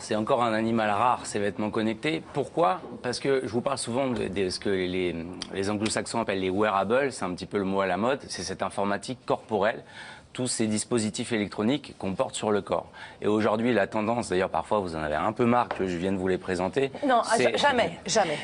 C'est encore un animal rare, ces vêtements connectés. Pourquoi? Parce que je vous parle souvent de ce que les anglo-saxons appellent les wearables, c'est un petit peu le mot à la mode, c'est cette informatique corporelle, tous ces dispositifs électroniques qu'on porte sur le corps. Et aujourd'hui, la tendance, d'ailleurs parfois vous en avez un peu marre que je vienne vous les présenter. Non, jamais.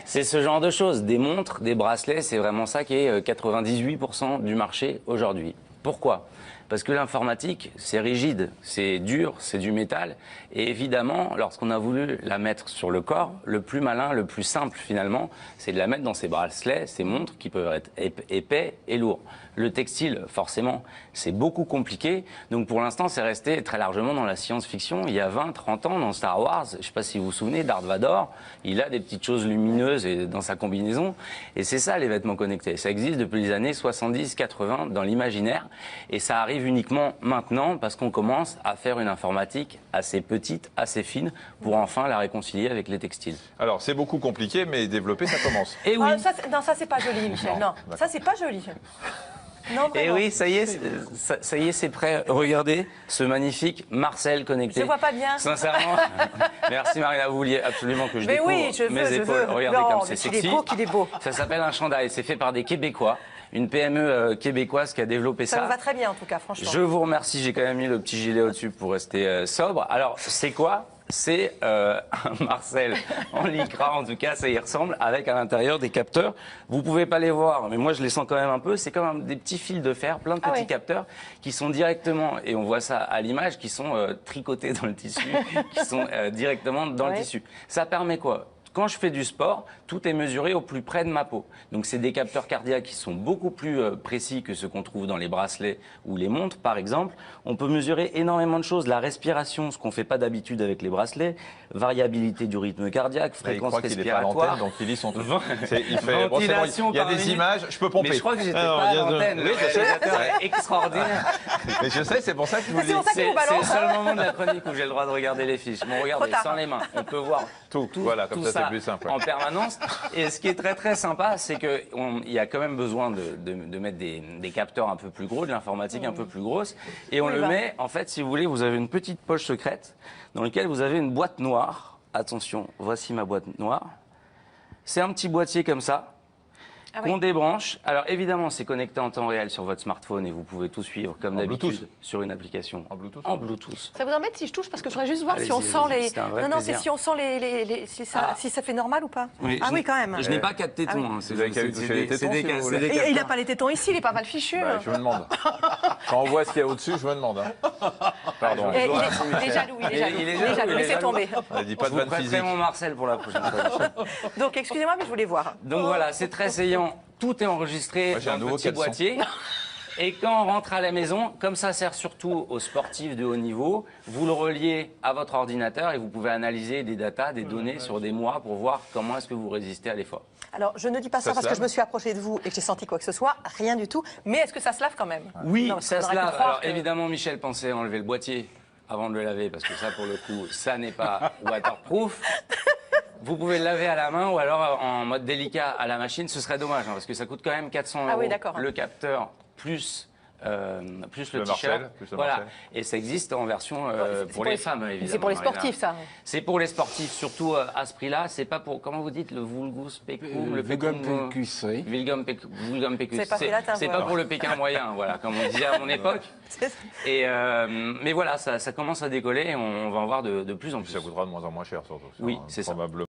C'est ce genre de choses, des montres, des bracelets, c'est vraiment ça qui est 98% du marché aujourd'hui. Pourquoi? Parce que l'informatique, c'est rigide, c'est dur, c'est du métal. Et évidemment, lorsqu'on a voulu la mettre sur le corps, le plus malin, le plus simple finalement, c'est de la mettre dans ces bracelets, ces montres qui peuvent être épais et lourds. Le textile, forcément, c'est beaucoup compliqué. Donc pour l'instant, c'est resté très largement dans la science-fiction. Il y a 20, 30 ans, dans Star Wars, je ne sais pas si vous vous souvenez, Darth Vader, il a des petites choses lumineuses dans sa combinaison. Et c'est ça, les vêtements connectés. Ça existe depuis les années 70, 80 dans l'imaginaire. Et ça arrive uniquement maintenant parce qu'on commence à faire une informatique assez petite, assez fine, pour enfin la réconcilier avec les textiles. Alors, c'est beaucoup compliqué, mais développer, ça commence. Et oui. Non, ça c'est pas joli, Michel. Non, ça c'est pas joli. Non, et oui, ça y est, c'est prêt. Regardez ce magnifique Marcel connecté. Je vois pas bien. Sincèrement, merci Marina, vous vouliez absolument que je découvre mes épaules. Regardez non, comme c'est sexy. qu'il est beau. Ça s'appelle un chandail, c'est fait par des Québécois. Une PME québécoise qui a développé ça. Ça vous va très bien en tout cas, franchement. Je vous remercie, j'ai quand même mis le petit gilet au-dessus pour rester sobre. Alors, c'est quoi? C'est un Marcel en lycra, en tout cas, ça y ressemble, avec à l'intérieur des capteurs. Vous pouvez pas les voir, mais moi je les sens quand même un peu. C'est comme des petits fils de fer, plein de petits capteurs qui sont directement, et on voit ça à l'image, qui sont tricotés dans le tissu, qui sont directement dans le tissu. Ça permet quoi? Quand je fais du sport, tout est mesuré au plus près de ma peau. Donc c'est des capteurs cardiaques qui sont beaucoup plus précis que ceux qu'on trouve dans les bracelets ou les montres, par exemple. On peut mesurer énormément de choses. La respiration, ce qu'on ne fait pas d'habitude avec les bracelets, variabilité du rythme cardiaque, fréquence respiratoire. Donc il lit son truc. Il y a des images, je peux pomper. Mais je crois que j'étais pas à l'antenne. Oui, je sais. Extraordinaire. Mais je sais, c'est pour ça que vous le dites. C'est le seul moment de la chronique où j'ai le droit de regarder les fiches. Bon, regardez, sans les mains, on peut voir tout voilà, comme ça c'est plus simple. En permanence. Et ce qui est très très sympa, c'est qu'il y a quand même besoin de mettre des capteurs un peu plus gros, de l'informatique un peu plus grosse. Et on le met, en fait, si vous voulez, vous avez une petite poche secrète dans laquelle vous avez une boîte noire. Attention, voici ma boîte noire. C'est un petit boîtier comme ça. Qu'on débranche. Alors évidemment, c'est connecté en temps réel sur votre smartphone et vous pouvez tout suivre comme d'habitude sur une application. En Bluetooth. En Bluetooth. Ça vous embête si je touche parce que je voudrais juste voir si on sent les. Non, c'est si on sent les. Si ça fait normal ou pas. Oui, oui, quand même. Je n'ai pas 4 tétons. Vous avez qu'à toucher les tétons, si vous voulez. Et il n'a pas les tétons ici, il est pas mal fichu. Je me demande. Quand on voit ce qu'il y a au-dessus, je me demande. Pardon. Il est jaloux, il est jaloux. Laissez tomber. Dis pas de vanne physique. Mon Marcel pour la prochaine fois. Donc excusez-moi, mais je voulais voir. Donc voilà, c'est très saillant. Tout est enregistré dans un petit boîtier. Et quand on rentre à la maison, comme ça sert surtout aux sportifs de haut niveau, vous le reliez à votre ordinateur et vous pouvez analyser des datas, des données sur des mois pour voir comment est-ce que vous résistez à l'effort. Alors, je ne dis pas ça parce que je me suis approchée de vous et que j'ai senti quoi que ce soit, rien du tout. Mais est-ce que ça se lave quand même? Oui, ça se lave. Alors évidemment, Michel pensait enlever le boîtier avant de le laver parce que ça, pour le coup, ça n'est pas waterproof. Vous pouvez le laver à la main ou alors en mode délicat à la machine, ce serait dommage parce que ça coûte quand même 400 €. Le capteur plus le t-shirt. Voilà. Et ça existe en version pour les femmes, évidemment. C'est pour les sportifs, ça. C'est pour les sportifs, surtout à ce prix-là. C'est pas pour, comment vous dites, le vulgus pecum, le vulgum pecus, oui. Vulgum pecus. C'est pas pour le Pékin moyen, voilà, comme on disait à mon époque. Et mais voilà, ça commence à décoller et on va en voir de plus en plus. Ça coûtera de moins en moins cher, surtout. Oui, c'est ça.